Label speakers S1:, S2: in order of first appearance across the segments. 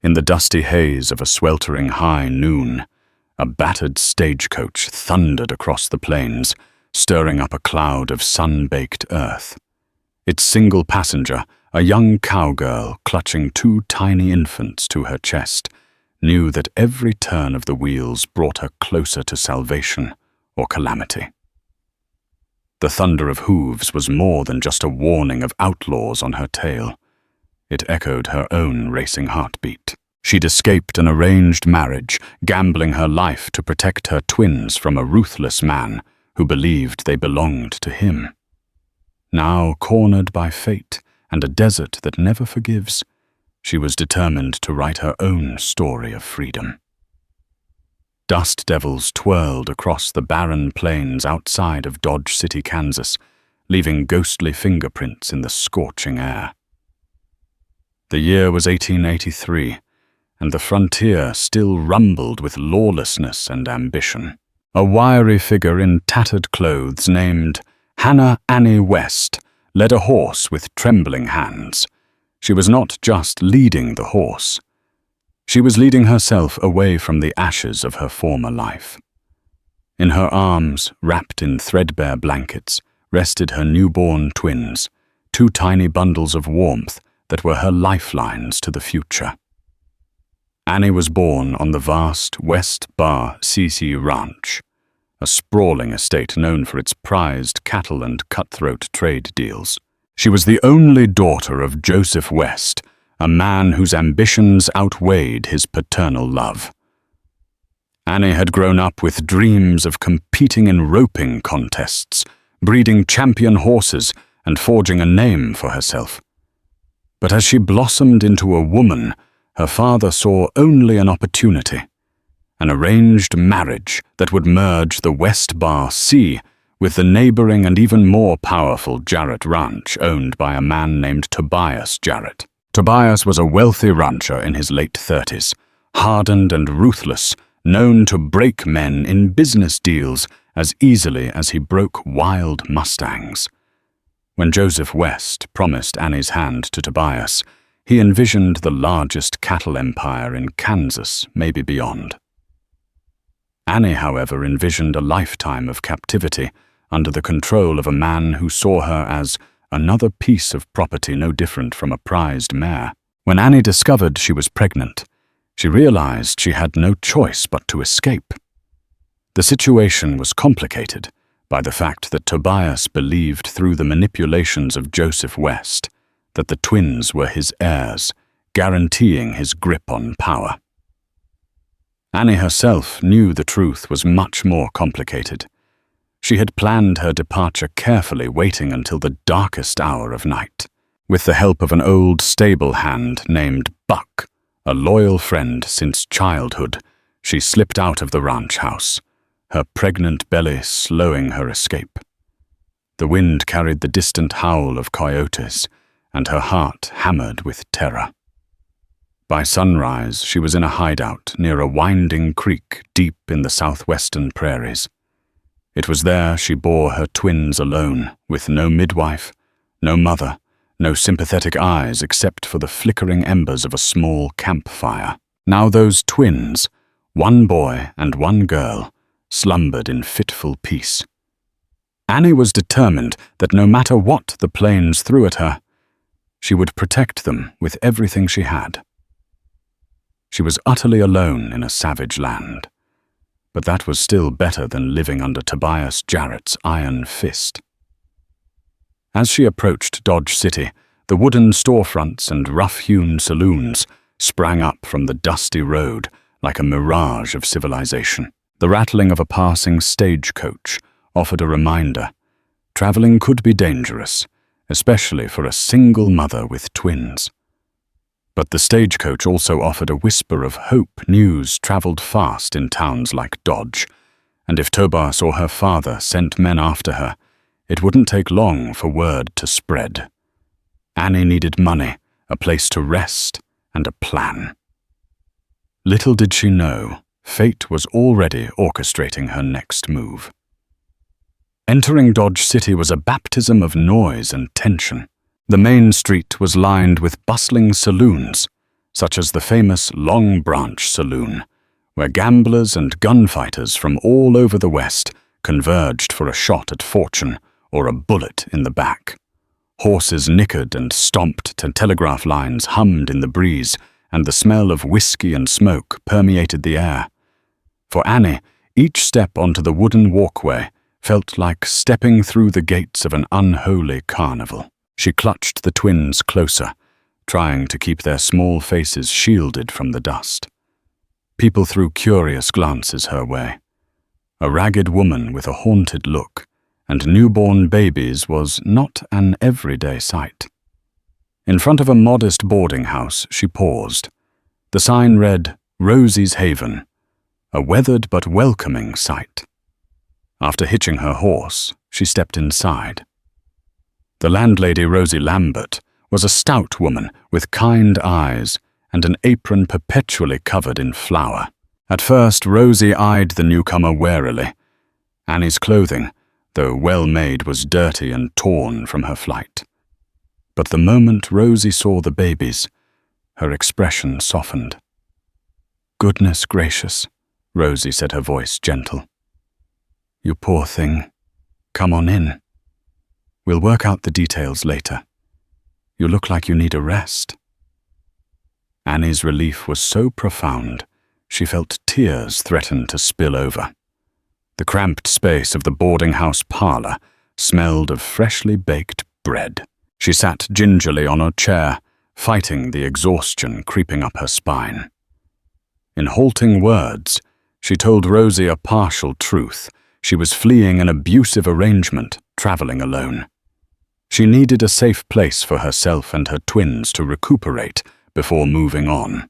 S1: In the dusty haze of a sweltering high noon, a battered stagecoach thundered across the plains, stirring up a cloud of sun-baked earth. Its single passenger, a young cowgirl clutching two tiny infants to her chest, knew that every turn of the wheels brought her closer to salvation or calamity. The thunder of hooves was more than just a warning of outlaws on her tail. It echoed her own racing heartbeat. She'd escaped an arranged marriage, gambling her life to protect her twins from a ruthless man who believed they belonged to him. Now cornered by fate and a desert that never forgives, she was determined to write her own story of freedom. Dust devils twirled across the barren plains outside of Dodge City, Kansas, leaving ghostly fingerprints in the scorching air. The year was 1883, and the frontier still rumbled with lawlessness and ambition. A wiry figure in tattered clothes named Hannah Annie West led a horse with trembling hands. She was not just leading the horse. She was leading herself away from the ashes of her former life. In her arms, wrapped in threadbare blankets, rested her newborn twins, two tiny bundles of warmth that were her lifelines to the future. Annie was born on the vast West Bar CC Ranch, a sprawling estate known for its prized cattle and cutthroat trade deals. She was the only daughter of Joseph West, a man whose ambitions outweighed his paternal love. Annie had grown up with dreams of competing in roping contests, breeding champion horses, and forging a name for herself. But as she blossomed into a woman, her father saw only an opportunity, an arranged marriage that would merge the West Bar C with the neighboring and even more powerful Jarrett Ranch owned by a man named Tobias Jarrett. Tobias was a wealthy rancher in his late 30s, hardened and ruthless, known to break men in business deals as easily as he broke wild Mustangs. When Joseph West promised Annie's hand to Tobias, he envisioned the largest cattle empire in Kansas, maybe beyond. Annie, however, envisioned a lifetime of captivity under the control of a man who saw her as another piece of property no different from a prized mare. When Annie discovered she was pregnant, she realized she had no choice but to escape. The situation was complicated by the fact that Tobias believed through the manipulations of Joseph West that the twins were his heirs, guaranteeing his grip on power. Annie herself knew the truth was much more complicated. She had planned her departure carefully, waiting until the darkest hour of night. With the help of an old stable hand named Buck, a loyal friend since childhood, she slipped out of the ranch house, her pregnant belly slowing her escape. The wind carried the distant howl of coyotes, and her heart hammered with terror. By sunrise, she was in a hideout near a winding creek deep in the southwestern prairies. It was there she bore her twins alone, with no midwife, no mother, no sympathetic eyes except for the flickering embers of a small campfire. Now those twins, one boy and one girl, slumbered in fitful peace. Annie was determined that no matter what the plains threw at her, she would protect them with everything she had. She was utterly alone in a savage land, but that was still better than living under Tobias Jarrett's iron fist. As she approached Dodge City, the wooden storefronts and rough-hewn saloons sprang up from the dusty road like a mirage of civilization. The rattling of a passing stagecoach offered a reminder. Traveling could be dangerous, especially for a single mother with twins. But the stagecoach also offered a whisper of hope. News traveled fast in towns like Dodge, and if Tobias or her father sent men after her, it wouldn't take long for word to spread. Annie needed money, a place to rest, and a plan. Little did she know, fate was already orchestrating her next move. Entering Dodge City was a baptism of noise and tension. The main street was lined with bustling saloons, such as the famous Long Branch Saloon, where gamblers and gunfighters from all over the West converged for a shot at fortune or a bullet in the back. Horses nickered and stomped till telegraph lines hummed in the breeze, and the smell of whiskey and smoke permeated the air. For Annie, each step onto the wooden walkway felt like stepping through the gates of an unholy carnival. She clutched the twins closer, trying to keep their small faces shielded from the dust. People threw curious glances her way. A ragged woman with a haunted look and newborn babies was not an everyday sight. In front of a modest boarding house, she paused. The sign read, "Rosie's Haven," a weathered but welcoming sight. After hitching her horse, she stepped inside. The landlady, Rosie Lambert, was a stout woman with kind eyes and an apron perpetually covered in flour. At first, Rosie eyed the newcomer warily. Annie's clothing, though well-made, was dirty and torn from her flight. But the moment Rosie saw the babies, her expression softened. "Goodness gracious," Rosie said, her voice gentle. "You poor thing. Come on in. We'll work out the details later. You look like you need a rest." Annie's relief was so profound, she felt tears threaten to spill over. The cramped space of the boarding house parlor smelled of freshly baked bread. She sat gingerly on a chair, fighting the exhaustion creeping up her spine. In halting words, she told Rosie a partial truth. She was fleeing an abusive arrangement, traveling alone. She needed a safe place for herself and her twins to recuperate before moving on.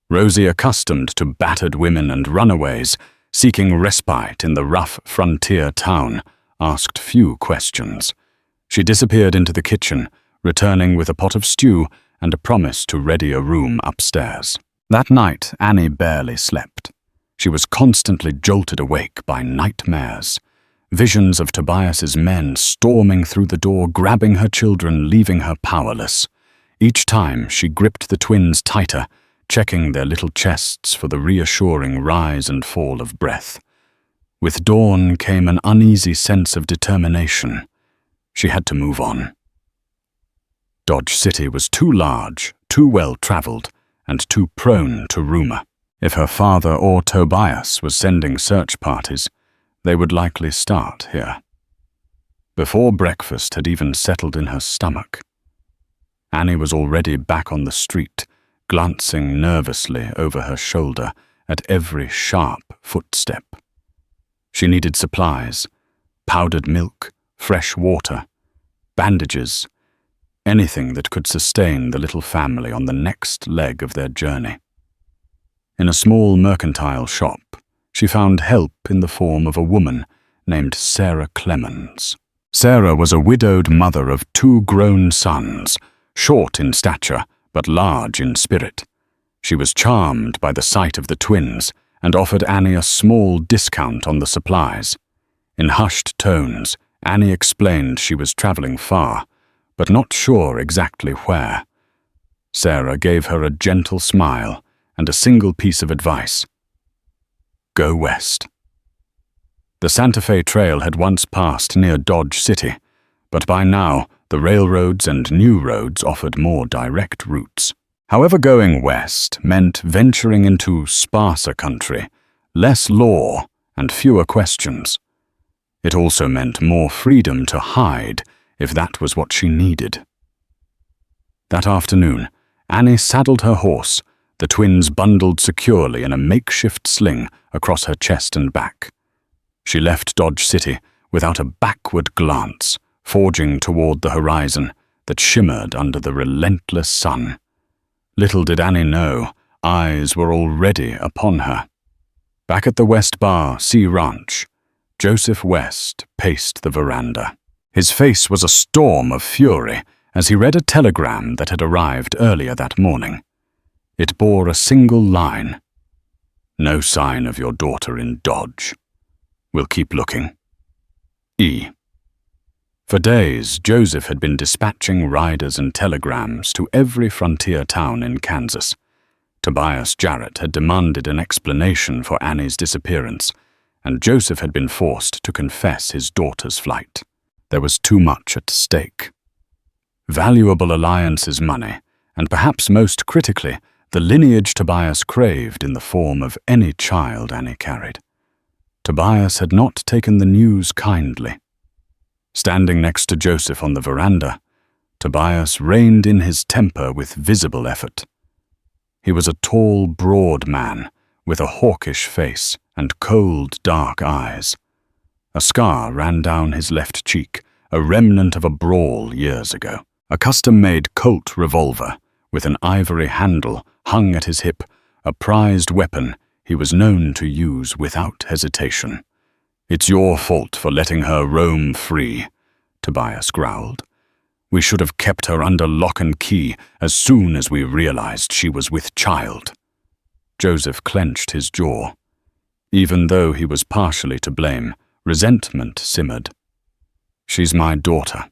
S1: Rosie, accustomed to battered women and runaways, seeking respite in the rough frontier town, asked few questions. She disappeared into the kitchen, returning with a pot of stew and a promise to ready a room upstairs. That night, Annie barely slept. She was constantly jolted awake by nightmares. Visions of Tobias's men storming through the door, grabbing her children, leaving her powerless. Each time she gripped the twins tighter, checking their little chests for the reassuring rise and fall of breath. With dawn came an uneasy sense of determination. She had to move on. Dodge City was too large, too well-traveled, and too prone to rumor. If her father or Tobias was sending search parties, they would likely start here. Before breakfast had even settled in her stomach, Annie was already back on the street, glancing nervously over her shoulder at every sharp footstep. She needed supplies, powdered milk, fresh water, bandages, anything that could sustain the little family on the next leg of their journey. In a small mercantile shop, she found help in the form of a woman named Sarah Clemens. Sarah was a widowed mother of 2 grown sons, short in stature but large in spirit. She was charmed by the sight of the twins and offered Annie a small discount on the supplies. In hushed tones, Annie explained she was traveling far, but not sure exactly where. Sarah gave her a gentle smile and a single piece of advice: go west. The Santa Fe Trail had once passed near Dodge City, but by now the railroads and new roads offered more direct routes. However, going west meant venturing into sparser country, less law and fewer questions. It also meant more freedom to hide if that was what she needed. That afternoon, Annie saddled her horse, the twins bundled securely in a makeshift sling across her chest and back. She left Dodge City without a backward glance, forging toward the horizon that shimmered under the relentless sun. Little did Annie know, eyes were already upon her. Back at the West Bar Sea Ranch, Joseph West paced the veranda. His face was a storm of fury as he read a telegram that had arrived earlier that morning. It bore a single line: "No sign of your daughter in Dodge. We'll keep looking. E." For days, Joseph had been dispatching riders and telegrams to every frontier town in Kansas. Tobias Jarrett had demanded an explanation for Annie's disappearance, and Joseph had been forced to confess his daughter's flight. There was too much at stake. Valuable alliance's money, and perhaps most critically, the lineage Tobias craved in the form of any child Annie carried. Tobias had not taken the news kindly. Standing next to Joseph on the veranda, Tobias reined in his temper with visible effort. He was a tall, broad man with a hawkish face and cold, dark eyes. A scar ran down his left cheek, a remnant of a brawl years ago. A custom-made Colt revolver with an ivory handle hung at his hip, a prized weapon he was known to use without hesitation. "It's your fault for letting her roam free," Tobias growled. "We should have kept her under lock and key as soon as we realized she was with child." Joseph clenched his jaw. Even though he was partially to blame, resentment simmered. "She's my daughter.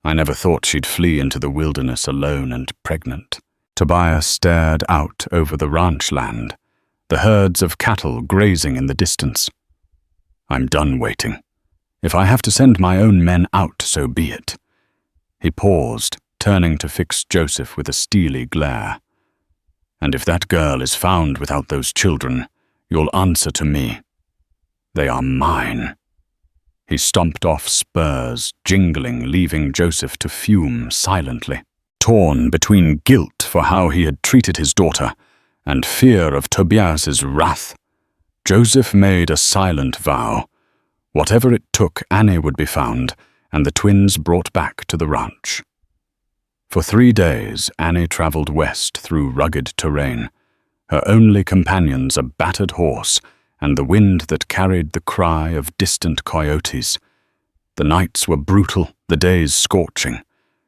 S1: I never thought she'd flee into the wilderness alone and pregnant." Tobias stared out over the ranch land, the herds of cattle grazing in the distance. "I'm done waiting. If I have to send my own men out, so be it." He paused, turning to fix Joseph with a steely glare. "And if that girl is found without those children, you'll answer to me. They are mine." He stomped off spurs, jingling, leaving Joseph to fume silently. Torn between guilt for how he had treated his daughter and fear of Tobias's wrath, Joseph made a silent vow. Whatever it took, Annie would be found, and the twins brought back to the ranch. For 3 days, Annie traveled west through rugged terrain, her only companions a battered horse and the wind that carried the cry of distant coyotes. The nights were brutal, the days scorching.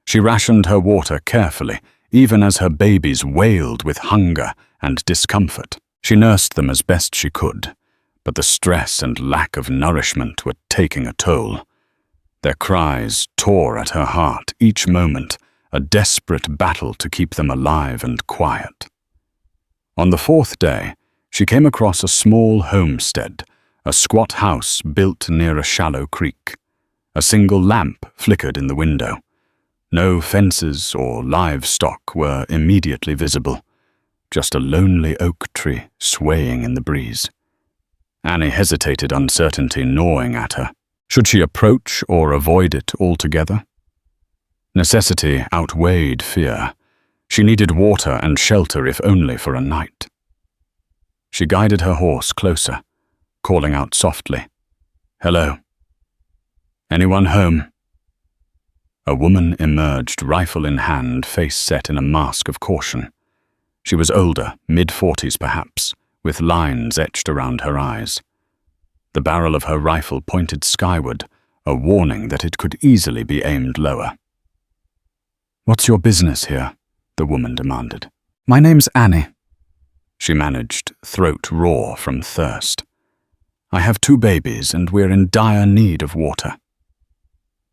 S1: She rationed her water carefully, even as her babies wailed with hunger and discomfort. She nursed them as best she could, but the stress and lack of nourishment were taking a toll. Their cries tore at her heart each moment, a desperate battle to keep them alive and quiet. On the 4th day, she came across a small homestead, a squat house built near a shallow creek. A single lamp flickered in the window. No fences or livestock were immediately visible, just a lonely oak tree swaying in the breeze. Annie hesitated, uncertainty gnawing at her. Should she approach or avoid it altogether? Necessity outweighed fear. She needed water and shelter, if only for a night. She guided her horse closer, calling out softly, "Hello. Anyone home?" A woman emerged, rifle in hand, face set in a mask of caution. She was older, mid-40s perhaps, with lines etched around her eyes. The barrel of her rifle pointed skyward, a warning that it could easily be aimed lower. "What's your business here?" the woman demanded. "My name's Annie," she managed, throat raw from thirst. "I have 2 babies and we're in dire need of water."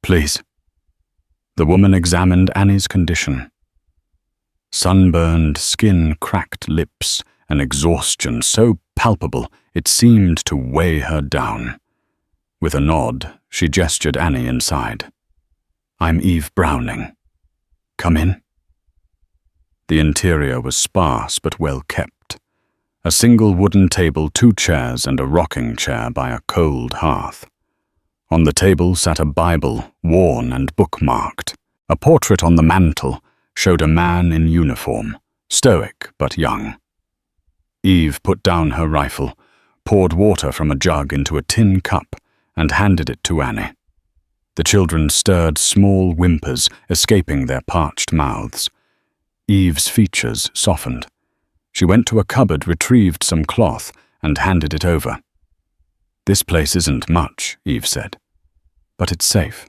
S1: "Please." The woman examined Annie's condition. Sunburned skin, cracked lips, an exhaustion so palpable it seemed to weigh her down. With a nod, she gestured Annie inside. "I'm Eve Browning. Come in." The interior was sparse but well kept. A single wooden table, 2 chairs, and a rocking chair by a cold hearth. On the table sat a Bible, worn and bookmarked. A portrait on the mantel showed a man in uniform, stoic but young. Eve put down her rifle, poured water from a jug into a tin cup, and handed it to Annie. The children stirred small whimpers, escaping their parched mouths. Eve's features softened. She went to a cupboard, retrieved some cloth, and handed it over. "This place isn't much," Eve said, "but it's safe.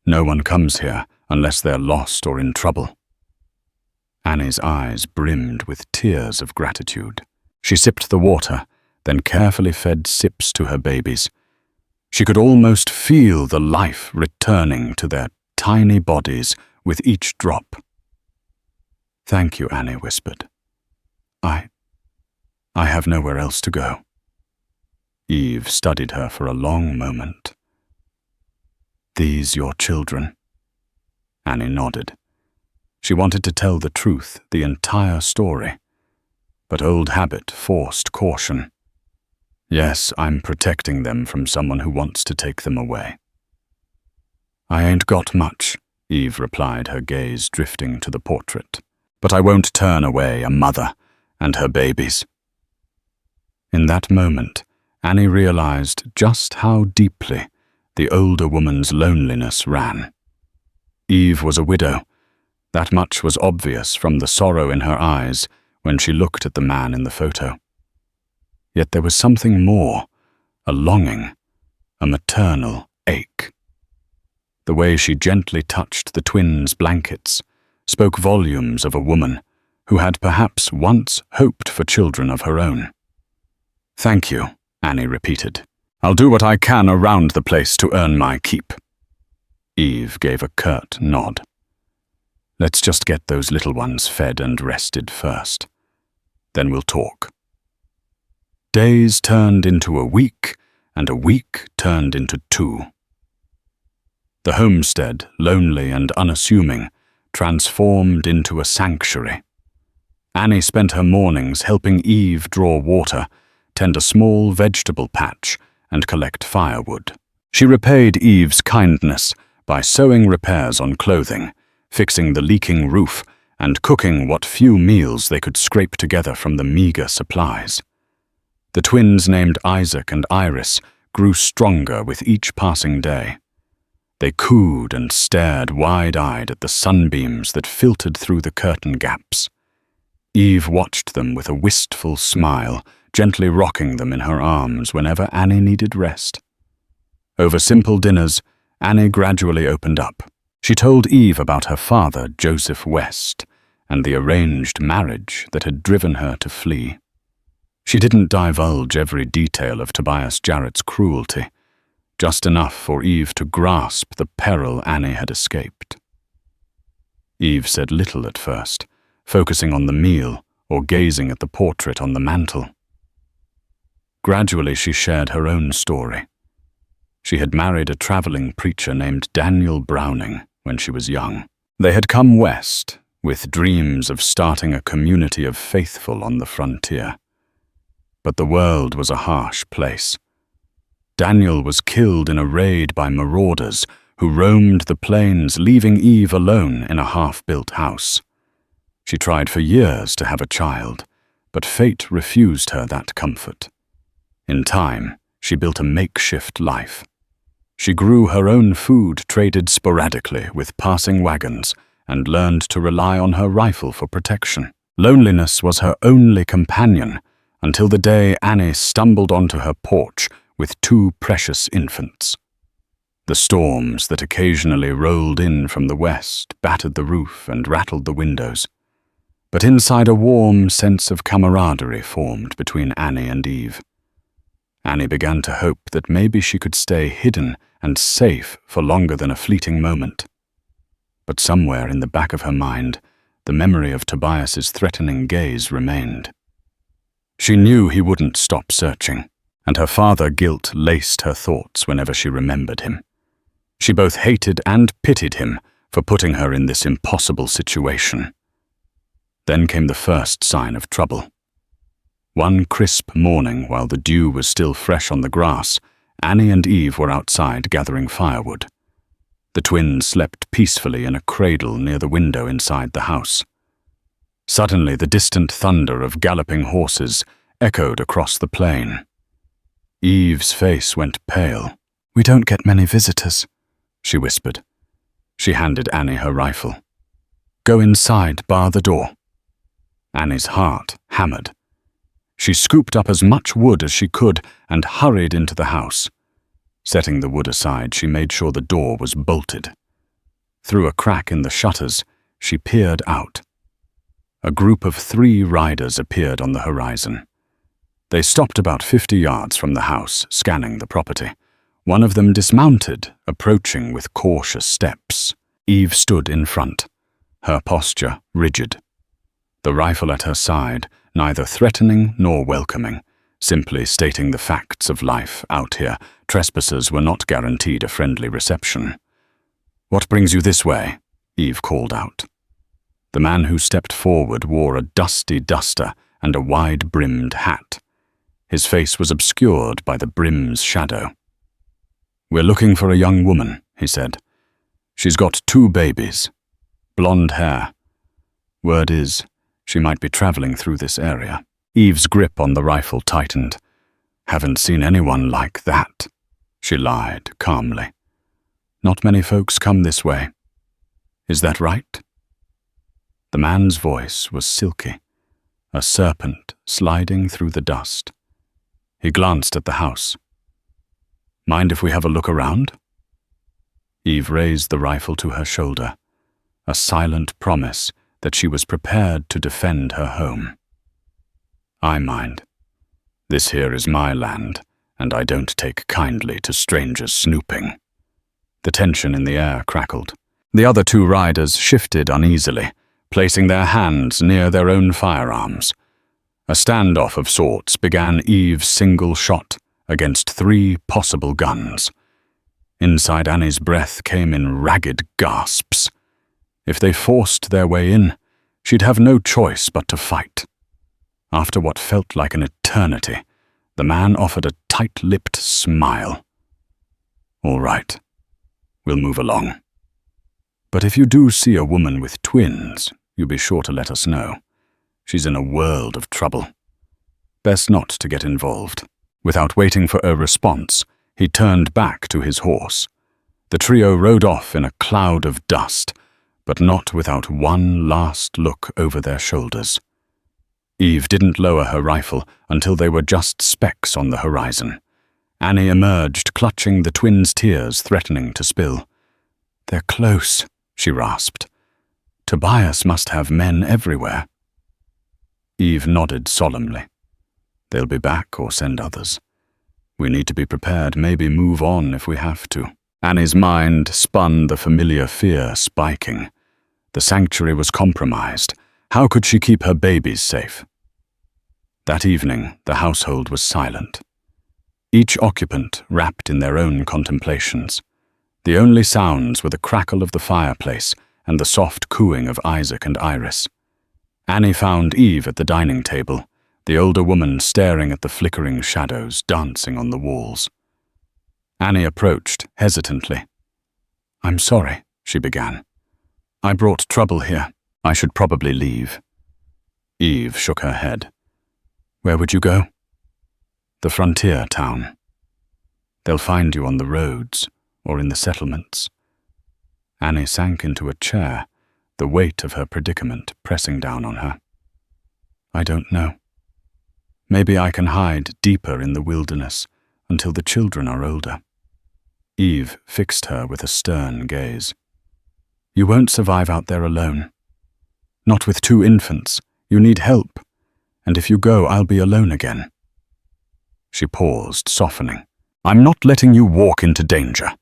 S1: No one comes here unless they're lost or in trouble." Annie's eyes brimmed with tears of gratitude. She sipped the water, then carefully fed sips to her babies. She could almost feel the life returning to their tiny bodies with each drop. "Thank you," Annie whispered. I have nowhere else to go." Eve studied her for a long moment. "These your children?" Annie nodded. She wanted to tell the truth, the entire story. But old habit forced caution. "Yes, I'm protecting them from someone who wants to take them away." "I ain't got much," Eve replied, her gaze drifting to the portrait. "But I won't turn away a mother and her babies." In that moment, Annie realized just how deeply the older woman's loneliness ran. Eve was a widow. That much was obvious from the sorrow in her eyes when she looked at the man in the photo. Yet there was something more, a longing, a maternal ache. The way she gently touched the twins' blankets spoke volumes of a woman who had perhaps once hoped for children of her own. "Thank you," Annie repeated. "I'll do what I can around the place to earn my keep." Eve gave a curt nod. "Let's just get those little ones fed and rested first. Then we'll talk." Days turned into a week, and a week turned into 2. The homestead, lonely and unassuming, transformed into a sanctuary. Annie spent her mornings helping Eve draw water, tend a small vegetable patch, and collect firewood. She repaid Eve's kindness by sewing repairs on clothing, fixing the leaking roof, and cooking what few meals they could scrape together from the meager supplies. The twins named Isaac and Iris grew stronger with each passing day. They cooed and stared wide-eyed at the sunbeams that filtered through the curtain gaps. Eve watched them with a wistful smile, gently rocking them in her arms whenever Annie needed rest. Over simple dinners, Annie gradually opened up. She told Eve about her father, Joseph West, and the arranged marriage that had driven her to flee. She didn't divulge every detail of Tobias Jarrett's cruelty, just enough for Eve to grasp the peril Annie had escaped. Eve said little at first, focusing on the meal or gazing at the portrait on the mantel. Gradually, she shared her own story. She had married a traveling preacher named Daniel Browning when she was young. They had come west, with dreams of starting a community of faithful on the frontier. But the world was a harsh place. Daniel was killed in a raid by marauders who roamed the plains, leaving Eve alone in a half-built house. She tried for years to have a child, but fate refused her that comfort. In time, she built a makeshift life. She grew her own food, traded sporadically with passing wagons, and learned to rely on her rifle for protection. Loneliness was her only companion, until the day Annie stumbled onto her porch with 2 precious infants. The storms that occasionally rolled in from the west battered the roof and rattled the windows. But inside, a warm sense of camaraderie formed between Annie and Eve. Annie began to hope that maybe she could stay hidden and safe for longer than a fleeting moment. But somewhere in the back of her mind, the memory of Tobias's threatening gaze remained. She knew he wouldn't stop searching, and her father guilt laced her thoughts whenever she remembered him. She both hated and pitied him for putting her in this impossible situation. Then came the first sign of trouble. One crisp morning, while the dew was still fresh on the grass, Annie and Eve were outside gathering firewood. The twins slept peacefully in a cradle near the window inside the house. Suddenly, the distant thunder of galloping horses echoed across the plain. Eve's face went pale. "We don't get many visitors," she whispered. She handed Annie her rifle. "Go inside, bar the door." Annie's heart hammered. She scooped up as much wood as she could and hurried into the house. Setting the wood aside, she made sure the door was bolted. Through a crack in the shutters, she peered out. A group of 3 riders appeared on the horizon. They stopped about 50 yards from the house, scanning the property. One of them dismounted, approaching with cautious steps. Eve stood in front, her posture rigid. The rifle at her side, neither threatening nor welcoming, simply stating the facts of life out here. Trespassers were not guaranteed a friendly reception. "What brings you this way?" Eve called out. The man who stepped forward wore a dusty duster and a wide-brimmed hat. His face was obscured by the brim's shadow. "We're looking for a young woman," he said. "She's got 2 babies. Blonde hair. Word is, she might be traveling through this area." Eve's grip on the rifle tightened. "Haven't seen anyone like that," she lied calmly. "Not many folks come this way. Is that right?" The man's voice was silky, a serpent sliding through the dust. He glanced at the house. "Mind if we have a look around?" Eve raised the rifle to her shoulder, a silent promise that she was prepared to defend her home. "I mind. This here is my land, and I don't take kindly to strangers snooping." The tension in the air crackled. The other 2 riders shifted uneasily, placing their hands near their own firearms. A standoff of sorts began Eve's single shot against 3 possible guns. Inside Annie's breath came in ragged gasps. If they forced their way in, she'd have no choice but to fight. After what felt like an eternity, the man offered a tight-lipped smile. "All right, we'll move along. But if you do see a woman with twins, you be sure to let us know. She's in a world of trouble. Best not to get involved." Without waiting for a response, he turned back to his horse. The trio rode off in a cloud of dust, but not without one last look over their shoulders. Eve didn't lower her rifle until they were just specks on the horizon. Annie emerged, clutching the twins' tears threatening to spill. "They're close," she rasped. "Tobias must have men everywhere." Eve nodded solemnly. "They'll be back or send others. We need to be prepared, maybe move on if we have to." Annie's mind spun the familiar fear spiking. The sanctuary was compromised. How could she keep her babies safe? That evening, the household was silent. Each occupant wrapped in their own contemplations. The only sounds were the crackle of the fireplace and the soft cooing of Isaac and Iris. Annie found Eve at the dining table, the older woman staring at the flickering shadows dancing on the walls. Annie approached hesitantly. "I'm sorry," she began. "I brought trouble here. I should probably leave." Eve shook her head. "Where would you go?" "The frontier town. They'll find you on the roads or in the settlements." Annie sank into a chair, the weight of her predicament pressing down on her. "I don't know. Maybe I can hide deeper in the wilderness until the children are older." Eve fixed her with a stern gaze. "You won't survive out there alone. Not with 2 infants. You need help. And if you go, I'll be alone again." She paused, softening. "I'm not letting you walk into danger.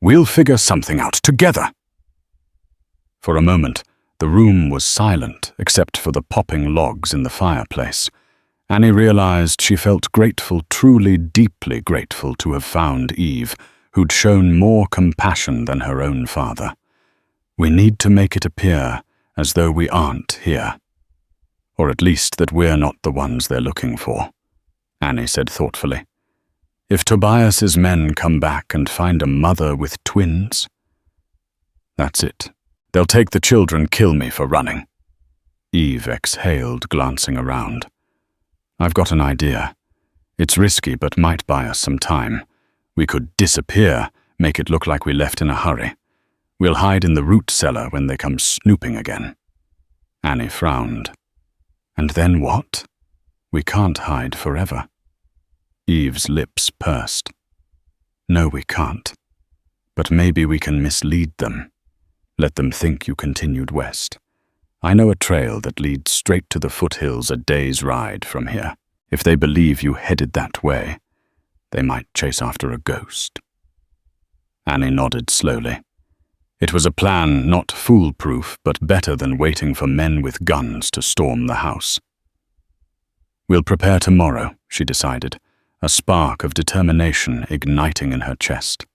S1: We'll figure something out together." For a moment, the room was silent except for the popping logs in the fireplace. Annie realized she felt grateful, truly deeply grateful to have found Eve, who'd shown more compassion than her own father. "We need to make it appear as though we aren't here. Or at least that we're not the ones they're looking for," Annie said thoughtfully. "If Tobias's men come back and find a mother with twins, that's it. They'll take the children, kill me for running." Eve exhaled, glancing around. "I've got an idea. It's risky but might buy us some time. We could disappear, make it look like we left in a hurry. We'll hide in the root cellar when they come snooping again." Annie frowned. "And then what? We can't hide forever." Eve's lips pursed. "No, we can't. But maybe we can mislead them. Let them think you continued west. I know a trail that leads straight to the foothills a day's ride from here. If they believe you headed that way, they might chase after a ghost." Annie nodded slowly. It was a plan not foolproof, but better than waiting for men with guns to storm the house. We'll prepare tomorrow, she decided, a spark of determination igniting in her chest.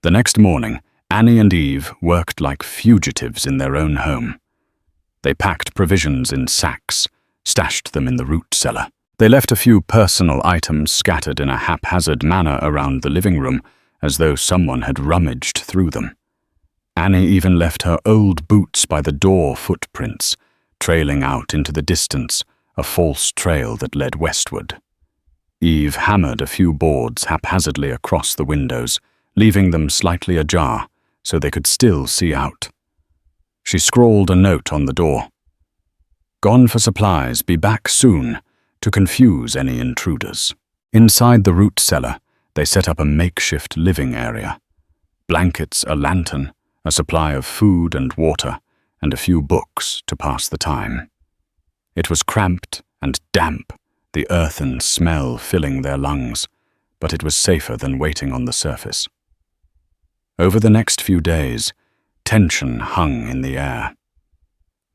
S1: The next morning, Annie and Eve worked like fugitives in their own home. They packed provisions in sacks, stashed them in the root cellar. They left a few personal items scattered in a haphazard manner around the living room, as though someone had rummaged through them. Annie even left her old boots by the door footprints, trailing out into the distance, a false trail that led westward. Eve hammered a few boards haphazardly across the windows, leaving them slightly ajar so they could still see out. She scrawled a note on the door. "Gone for supplies, be back soon," to confuse any intruders. Inside the root cellar, they set up a makeshift living area. Blankets, a lantern, a supply of food and water, and a few books to pass the time. It was cramped and damp, the earthen smell filling their lungs, but it was safer than waiting on the surface. Over the next few days, tension hung in the air.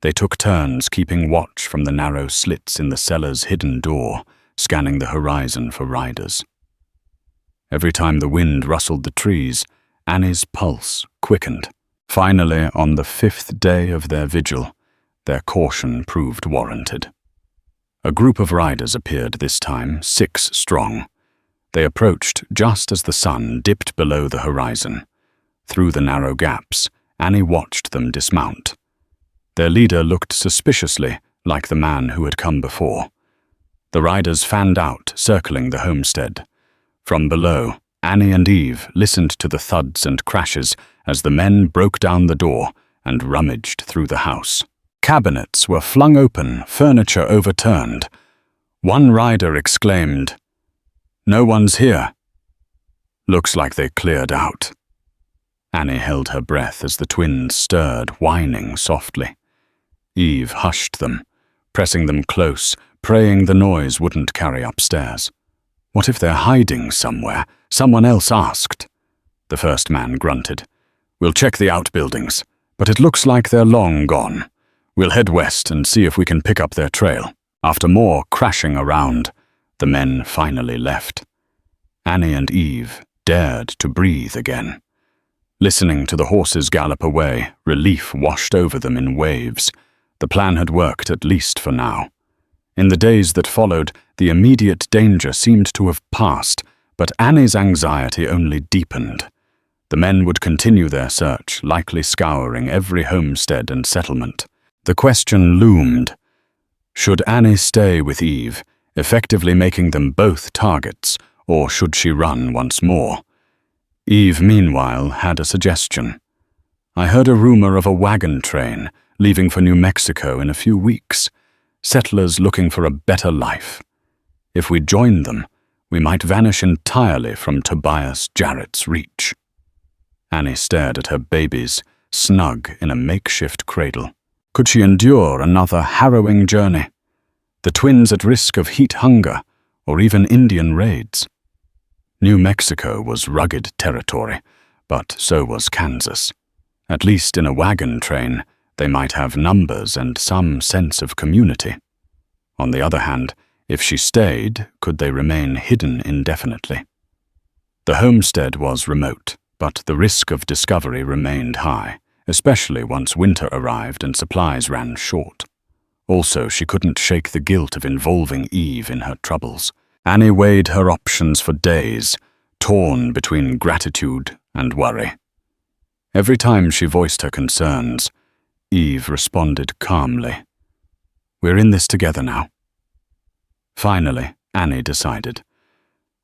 S1: They took turns keeping watch from the narrow slits in the cellar's hidden door, scanning the horizon for riders. Every time the wind rustled the trees, Annie's pulse quickened. Finally, on the 5th day of their vigil, their caution proved warranted. A group of riders appeared this time, 6 strong. They approached just as the sun dipped below the horizon. Through the narrow gaps, Annie watched them dismount. Their leader looked suspiciously like the man who had come before. The riders fanned out, circling the homestead. From below, Annie and Eve listened to the thuds and crashes as the men broke down the door and rummaged through the house. Cabinets were flung open, furniture overturned. One rider exclaimed, "No one's here." "Looks like they cleared out." Annie held her breath as the twins stirred, whining softly. Eve hushed them, pressing them close, praying the noise wouldn't carry upstairs. "What if they're hiding somewhere?" someone else asked. The first man grunted. "We'll check the outbuildings, but it looks like they're long gone. We'll head west and see if we can pick up their trail." After more crashing around, the men finally left. Annie and Eve dared to breathe again. Listening to the horses gallop away, relief washed over them in waves. The plan had worked, at least for now. In the days that followed, the immediate danger seemed to have passed, but Annie's anxiety only deepened. The men would continue their search, likely scouring every homestead and settlement. The question loomed. Should Annie stay with Eve, effectively making them both targets, or should she run once more? Eve, meanwhile, had a suggestion. "I heard a rumor of a wagon train leaving for New Mexico in a few weeks. Settlers looking for a better life. If we join them, we might vanish entirely from Tobias Jarrett's reach." Annie stared at her babies, snug in a makeshift cradle. Could she endure another harrowing journey? The twins at risk of heat hunger, or even Indian raids? New Mexico was rugged territory, but so was Kansas. At least in a wagon train, they might have numbers and some sense of community. On the other hand, if she stayed, could they remain hidden indefinitely? The homestead was remote, but the risk of discovery remained high, especially once winter arrived and supplies ran short. Also, she couldn't shake the guilt of involving Eve in her troubles. Annie weighed her options for days, torn between gratitude and worry. Every time she voiced her concerns, Eve responded calmly. "We're in this together now." Finally, Annie decided.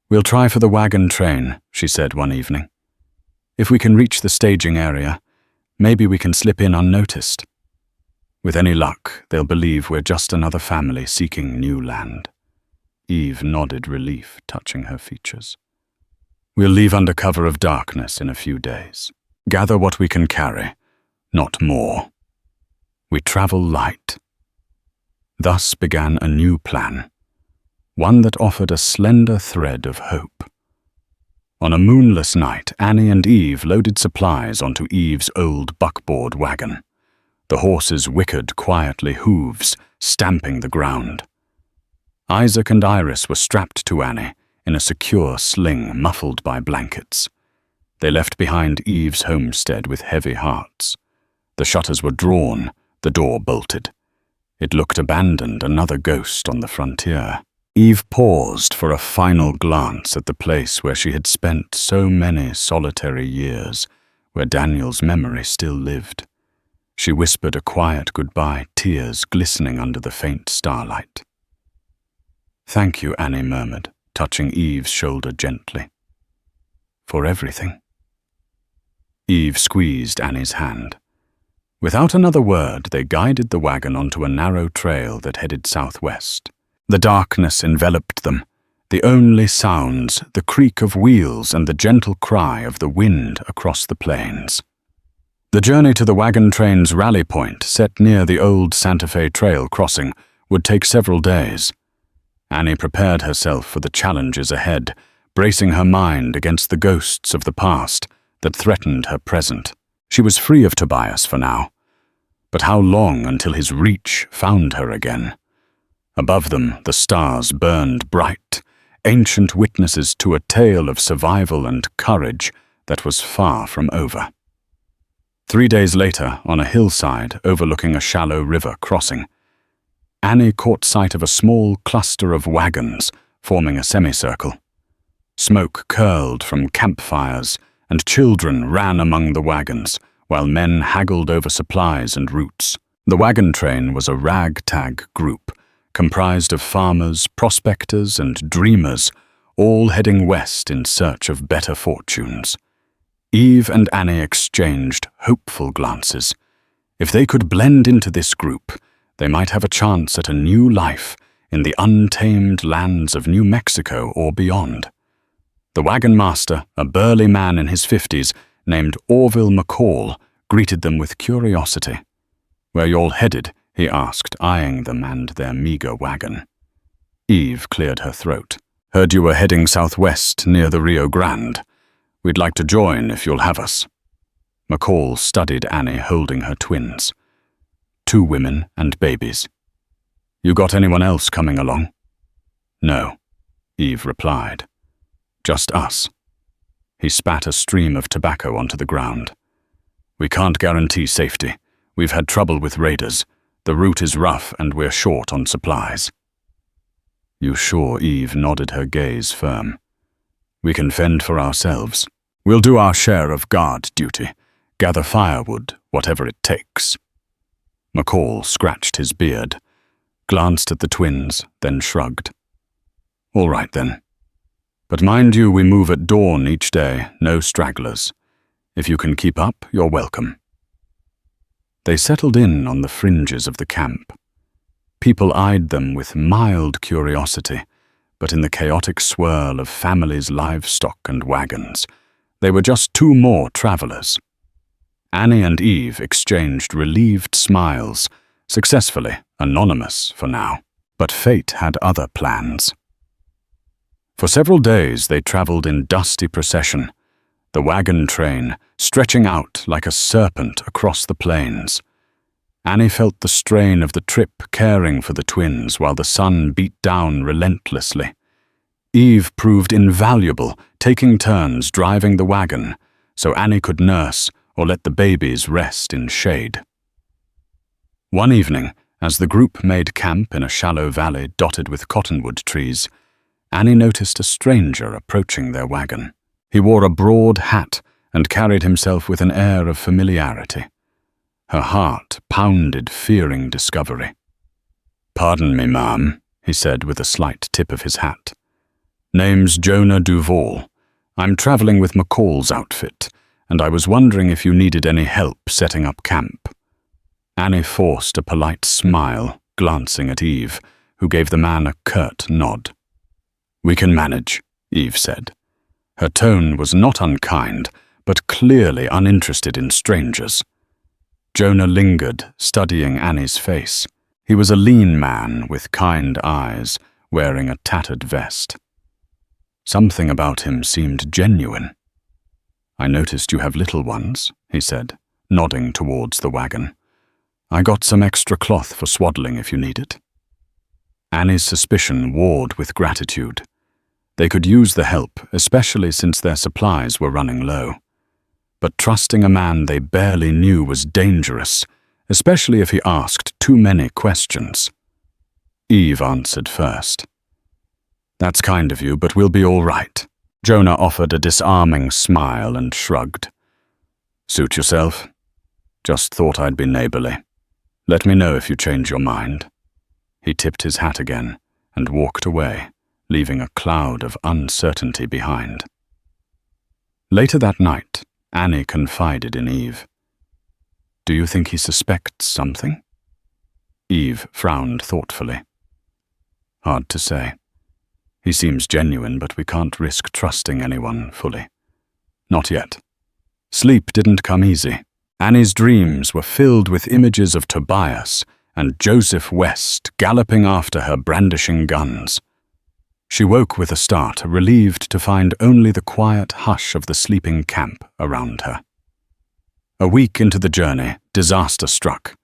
S1: "We'll try for the wagon train," she said one evening. "If we can reach the staging area, maybe we can slip in unnoticed. With any luck, they'll believe we're just another family seeking new land." Eve nodded relief, touching her features. "We'll leave under cover of darkness in a few days. Gather what we can carry, not more. We travel light." Thus began a new plan, one that offered a slender thread of hope. On a moonless night, Annie and Eve loaded supplies onto Eve's old buckboard wagon. The horses whickered quietly hooves, stamping the ground. Isaac and Iris were strapped to Annie in a secure sling muffled by blankets. They left behind Eve's homestead with heavy hearts. The shutters were drawn, the door bolted. It looked abandoned, another ghost on the frontier. Eve paused for a final glance at the place where she had spent so many solitary years, where Daniel's memory still lived. She whispered a quiet goodbye, tears glistening under the faint starlight. "Thank you," Annie murmured, touching Eve's shoulder gently. "For everything." Eve squeezed Annie's hand. Without another word, they guided the wagon onto a narrow trail that headed southwest. The darkness enveloped them, the only sounds, the creak of wheels and the gentle cry of the wind across the plains. The journey to the wagon train's rally point, set near the old Santa Fe Trail crossing, would take several days. Annie prepared herself for the challenges ahead, bracing her mind against the ghosts of the past that threatened her present. She was free of Tobias for now. But how long until his reach found her again? Above them, the stars burned bright, ancient witnesses to a tale of survival and courage that was far from over. 3 days later, on a hillside overlooking a shallow river crossing, Annie caught sight of a small cluster of wagons forming a semicircle. Smoke curled from campfires, and children ran among the wagons, while men haggled over supplies and routes. The wagon train was a ragtag group, comprised of farmers, prospectors, and dreamers, all heading west in search of better fortunes. Eve and Annie exchanged hopeful glances. If they could blend into this group, they might have a chance at a new life in the untamed lands of New Mexico or beyond. The wagon master, a burly man in his 50s, named Orville McCall, greeted them with curiosity. "Where y'all headed?" he asked, eyeing them and their meager wagon. Eve cleared her throat. "Heard you were heading southwest near the Rio Grande. We'd like to join if you'll have us." McCall studied Annie holding her twins. 2 women and babies. "You got anyone else coming along?" "No," Eve replied. "Just us." He spat a stream of tobacco onto the ground. "We can't guarantee safety. We've had trouble with raiders. The route is rough and we're short on supplies." "You sure?" Eve nodded, her gaze firm. "We can fend for ourselves. We'll do our share of guard duty, gather firewood, whatever it takes." McCall scratched his beard, glanced at the twins, then shrugged. "All right then. But mind you, we move at dawn each day, no stragglers. If you can keep up, you're welcome." They settled in on the fringes of the camp. People eyed them with mild curiosity, but in the chaotic swirl of families, livestock, and wagons, they were just 2 more travelers. Annie and Eve exchanged relieved smiles, successfully anonymous for now. But fate had other plans. For several days they traveled in dusty procession, the wagon train stretching out like a serpent across the plains. Annie felt the strain of the trip, caring for the twins while the sun beat down relentlessly. Eve proved invaluable, taking turns driving the wagon, so Annie could nurse or let the babies rest in shade. One evening, as the group made camp in a shallow valley dotted with cottonwood trees, Annie noticed a stranger approaching their wagon. He wore a broad hat and carried himself with an air of familiarity. Her heart pounded, fearing discovery. "Pardon me, ma'am," he said with a slight tip of his hat. "Name's Jonah Duval. I'm traveling with McCall's outfit, and I was wondering if you needed any help setting up camp." Annie forced a polite smile, glancing at Eve, who gave the man a curt nod. "We can manage," Eve said. Her tone was not unkind, but clearly uninterested in strangers. Jonah lingered, studying Annie's face. He was a lean man with kind eyes, wearing a tattered vest. Something about him seemed genuine. "I noticed you have little ones," he said, nodding towards the wagon. "I got some extra cloth for swaddling if you need it." Annie's suspicion warred with gratitude. They could use the help, especially since their supplies were running low. But trusting a man they barely knew was dangerous, especially if he asked too many questions. Eve answered first. "That's kind of you, but we'll be all right." Jonah offered a disarming smile and shrugged. "Suit yourself. Just thought I'd be neighborly. Let me know if you change your mind." He tipped his hat again and walked away, leaving a cloud of uncertainty behind. Later that night, Annie confided in Eve. "Do you think he suspects something?" Eve frowned thoughtfully. "Hard to say. He seems genuine, but we can't risk trusting anyone fully. Not yet." Sleep didn't come easy. Annie's dreams were filled with images of Tobias and Joseph West galloping after her, brandishing guns. She woke with a start, relieved to find only the quiet hush of the sleeping camp around her. A week into the journey, disaster struck.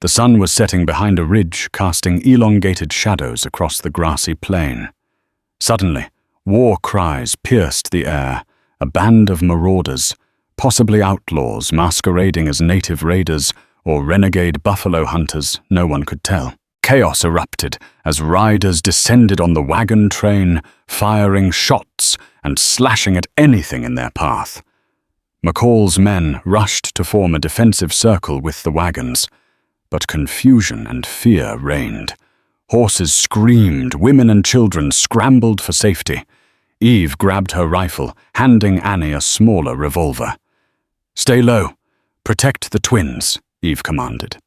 S1: The sun was setting behind a ridge, casting elongated shadows across the grassy plain. Suddenly, war cries pierced the air. A band of marauders, possibly outlaws masquerading as native raiders or renegade buffalo hunters, no one could tell. Chaos erupted as riders descended on the wagon train, firing shots and slashing at anything in their path. McCall's men rushed to form a defensive circle with the wagons, but confusion and fear reigned. Horses screamed, women and children scrambled for safety. Eve grabbed her rifle, handing Annie a smaller revolver. "Stay low. Protect the twins," Eve commanded.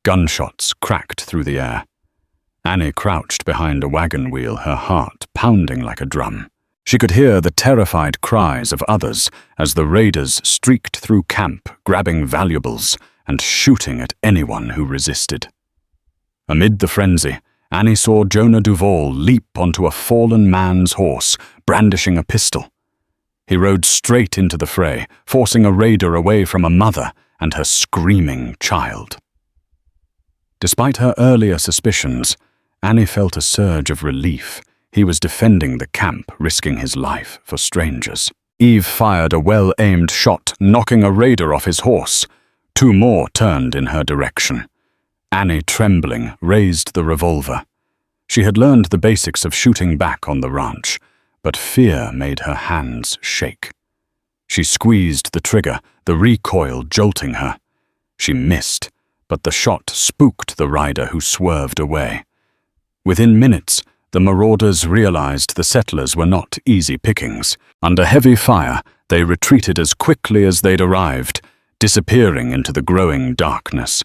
S1: Gunshots cracked through the air. Annie crouched behind a wagon wheel, her heart pounding like a drum. She could hear the terrified cries of others as the raiders streaked through camp, grabbing valuables and shooting at anyone who resisted. Amid the frenzy, Annie saw Jonah Duvall leap onto a fallen man's horse, brandishing a pistol. He rode straight into the fray, forcing a raider away from a mother and her screaming child. Despite her earlier suspicions, Annie felt a surge of relief. He was defending the camp, risking his life for strangers. Eve fired a well-aimed shot, knocking a raider off his horse. 2 more turned in her direction. Annie, trembling, raised the revolver. She had learned the basics of shooting back on the ranch, but fear made her hands shake. She squeezed the trigger, the recoil jolting her. She missed, but the shot spooked the rider who swerved away. Within minutes, the marauders realized the settlers were not easy pickings. Under heavy fire, they retreated as quickly as they'd arrived, disappearing into the growing darkness.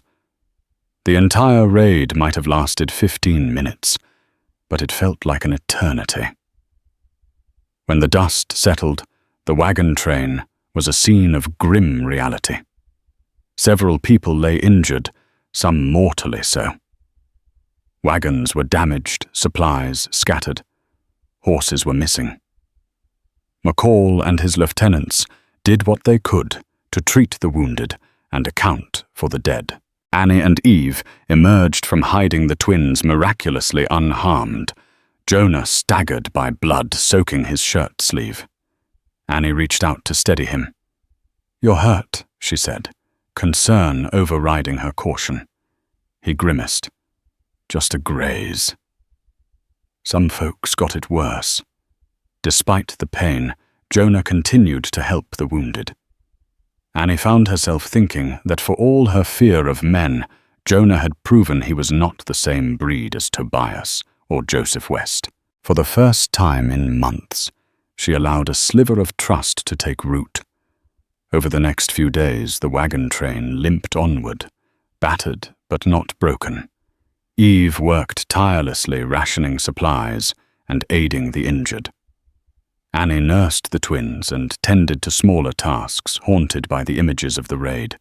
S1: The entire raid might have lasted 15 minutes, but it felt like an eternity. When the dust settled, the wagon train was a scene of grim reality. Several people lay injured, some mortally so. Wagons were damaged, supplies scattered. Horses were missing. McCall and his lieutenants did what they could to treat the wounded and account for the dead. Annie and Eve emerged from hiding the twins miraculously unharmed. Jonah staggered by blood soaking his shirt sleeve. Annie reached out to steady him. "You're hurt," she said, concern overriding her caution. He grimaced. "Just a graze." Some folks got it worse. Despite the pain, Jonah continued to help the wounded. Annie found herself thinking that for all her fear of men, Jonah had proven he was not the same breed as Tobias or Joseph West. For the first time in months, she allowed a sliver of trust to take root. Over the next few days, the wagon train limped onward, battered but not broken. Eve worked tirelessly rationing supplies and aiding the injured. Annie nursed the twins and tended to smaller tasks, haunted by the images of the raid.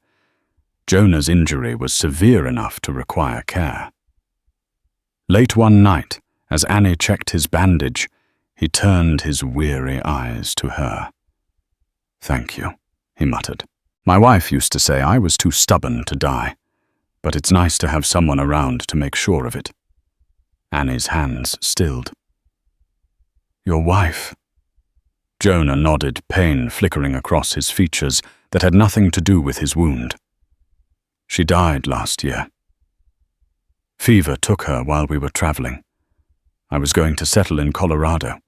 S1: Jonah's injury was severe enough to require care. Late one night, as Annie checked his bandage, he turned his weary eyes to her. "Thank you," he muttered. "My wife used to say I was too stubborn to die, but it's nice to have someone around to make sure of it." Annie's hands stilled. Your wife? Jonah nodded, pain flickering across his features that had nothing to do with his wound. She died last year. Fever took her while we were traveling. I was going to settle in Colorado,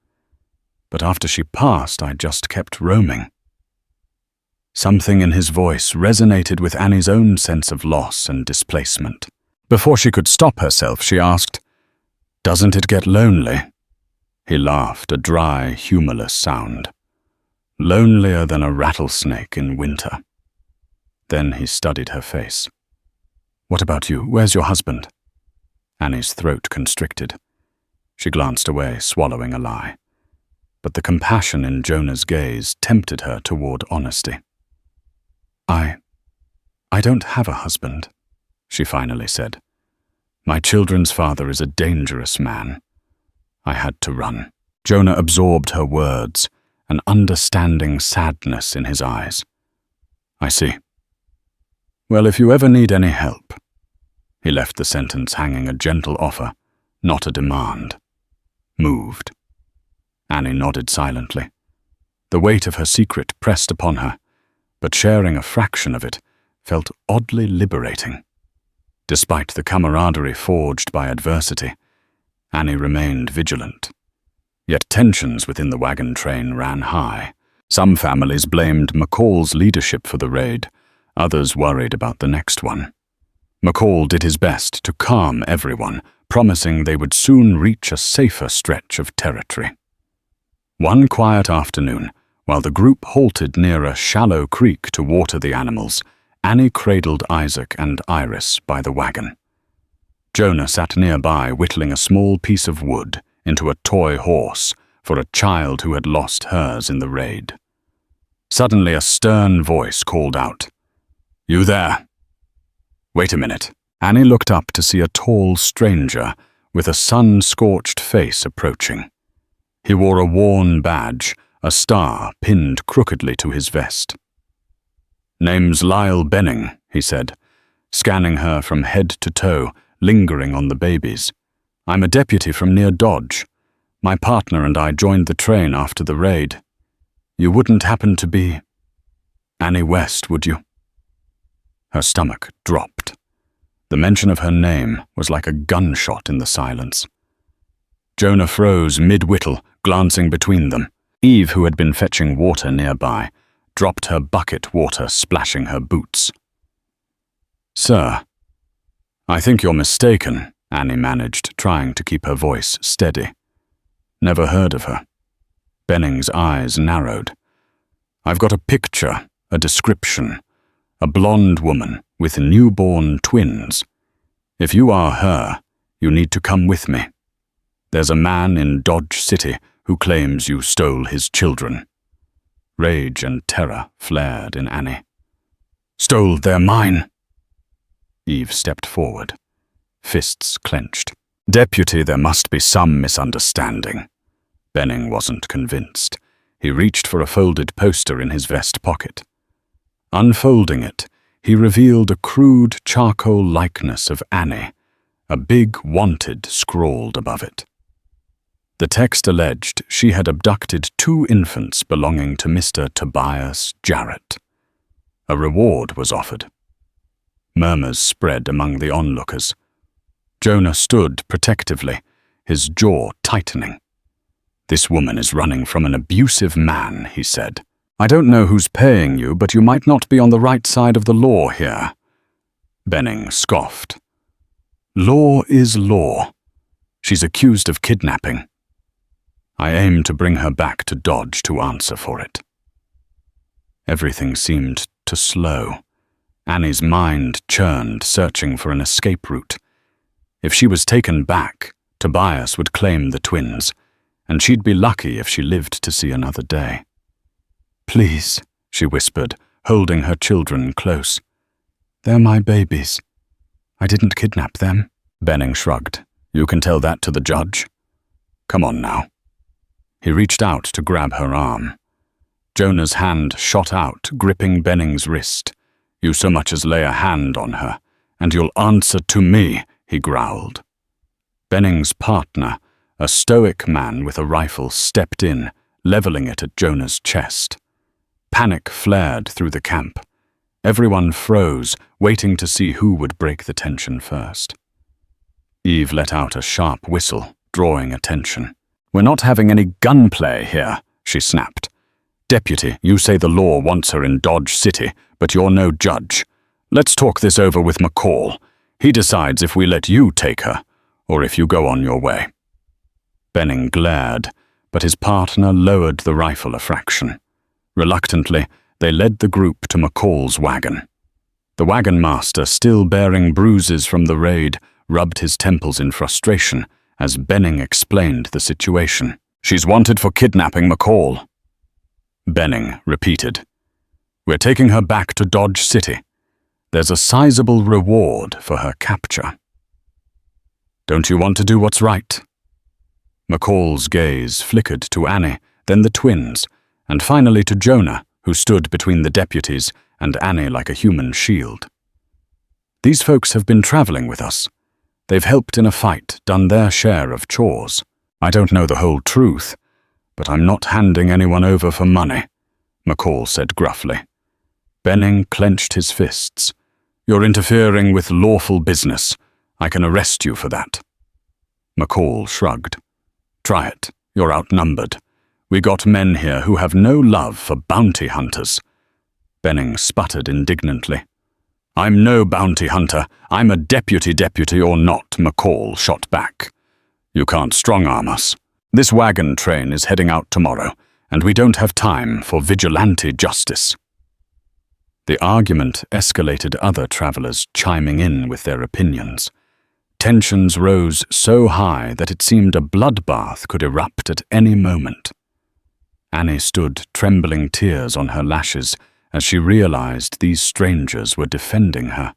S1: but after she passed, I just kept roaming. Something in his voice resonated with Annie's own sense of loss and displacement. Before she could stop herself, she asked, "Doesn't it get lonely?" He laughed, a dry, humorless sound. Lonelier than a rattlesnake in winter. Then he studied her face. What about you? Where's your husband? Annie's throat constricted. She glanced away, swallowing a lie. But the compassion in Jonah's gaze tempted her toward honesty. I don't have a husband, she finally said. My children's father is a dangerous man. I had to run. Jonah absorbed her words, an understanding sadness in his eyes. I see. Well, if you ever need any help. He left the sentence hanging a gentle offer, not a demand. Moved. Annie nodded silently. The weight of her secret pressed upon her, but sharing a fraction of it felt oddly liberating. Despite the camaraderie forged by adversity, Annie remained vigilant. Yet tensions within the wagon train ran high. Some families blamed McCall's leadership for the raid, others worried about the next one. McCall did his best to calm everyone, promising they would soon reach a safer stretch of territory. One quiet afternoon, while the group halted near a shallow creek to water the animals, Annie cradled Isaac and Iris by the wagon. Jonah sat nearby, whittling a small piece of wood into a toy horse for a child who had lost hers in the raid. Suddenly a stern voice called out, "You there?" Wait a minute. Annie looked up to see a tall stranger with a sun-scorched face approaching. He wore a worn badge, a star pinned crookedly to his vest. Name's Lyle Benning, he said, scanning her from head to toe, lingering on the babies. I'm a deputy from near Dodge. My partner and I joined the train after the raid. You wouldn't happen to be Annie West, would you? Her stomach dropped. The mention of her name was like a gunshot in the silence. Jonah froze mid-whittle, glancing between them. Eve, who had been fetching water nearby, dropped her bucket, water splashing her boots. Sir, I think you're mistaken, Annie managed, trying to keep her voice steady. Never heard of her. Benning's eyes narrowed. I've got a picture, a description. A blonde woman with newborn twins. If you are her, you need to come with me. There's a man in Dodge City who claims you stole his children. Rage and terror flared in Annie. Stole, they're mine. Eve stepped forward, fists clenched. Deputy, there must be some misunderstanding. Benning wasn't convinced. He reached for a folded poster in his vest pocket. Unfolding it, he revealed a crude charcoal likeness of Annie, a big "wanted" scrawled above it. The text alleged she had abducted 2 infants belonging to Mr. Tobias Jarrett. A reward was offered. Murmurs spread among the onlookers. Jonah stood protectively, his jaw tightening. This woman is running from an abusive man, he said. I don't know who's paying you, but you might not be on the right side of the law here. Benning scoffed. Law is law. She's accused of kidnapping. I aim to bring her back to Dodge to answer for it. Everything seemed to slow. Annie's mind churned, searching for an escape route. If she was taken back, Tobias would claim the twins, and she'd be lucky if she lived to see another day. Please, she whispered, holding her children close. They're my babies. I didn't kidnap them. Benning shrugged. You can tell that to the judge. Come on now. He reached out to grab her arm. Jonah's hand shot out, gripping Benning's wrist. You so much as lay a hand on her, and you'll answer to me, he growled. Benning's partner, a stoic man with a rifle, stepped in, leveling it at Jonah's chest. Panic flared through the camp. Everyone froze, waiting to see who would break the tension first. Eve let out a sharp whistle, drawing attention. "We're not having any gunplay here," she snapped. "Deputy, you say the law wants her in Dodge City, but you're no judge. Let's talk this over with McCall. He decides if we let you take her, or if you go on your way." Benning glared, but his partner lowered the rifle a fraction. Reluctantly, they led the group to McCall's wagon. The wagon master, still bearing bruises from the raid, rubbed his temples in frustration as Benning explained the situation. "She's wanted for kidnapping McCall." Benning repeated, "We're taking her back to Dodge City. There's a sizable reward for her capture. Don't you want to do what's right?" McCall's gaze flickered to Annie, then the twins, and finally to Jonah, who stood between the deputies and Annie like a human shield. "These folks have been traveling with us. They've helped in a fight, done their share of chores. I don't know the whole truth, but I'm not handing anyone over for money," McCall said gruffly. Benning clenched his fists. "You're interfering with lawful business. I can arrest you for that." McCall shrugged. "Try it. You're outnumbered. We got men here who have no love for bounty hunters." Benning sputtered indignantly. "I'm no bounty hunter. I'm a deputy or not," McCall shot back. "You can't strong-arm us. This wagon train is heading out tomorrow, and we don't have time for vigilante justice." The argument escalated, other travelers chiming in with their opinions. Tensions rose so high that it seemed a bloodbath could erupt at any moment. Annie stood, trembling, tears on her lashes, as she realized these strangers were defending her.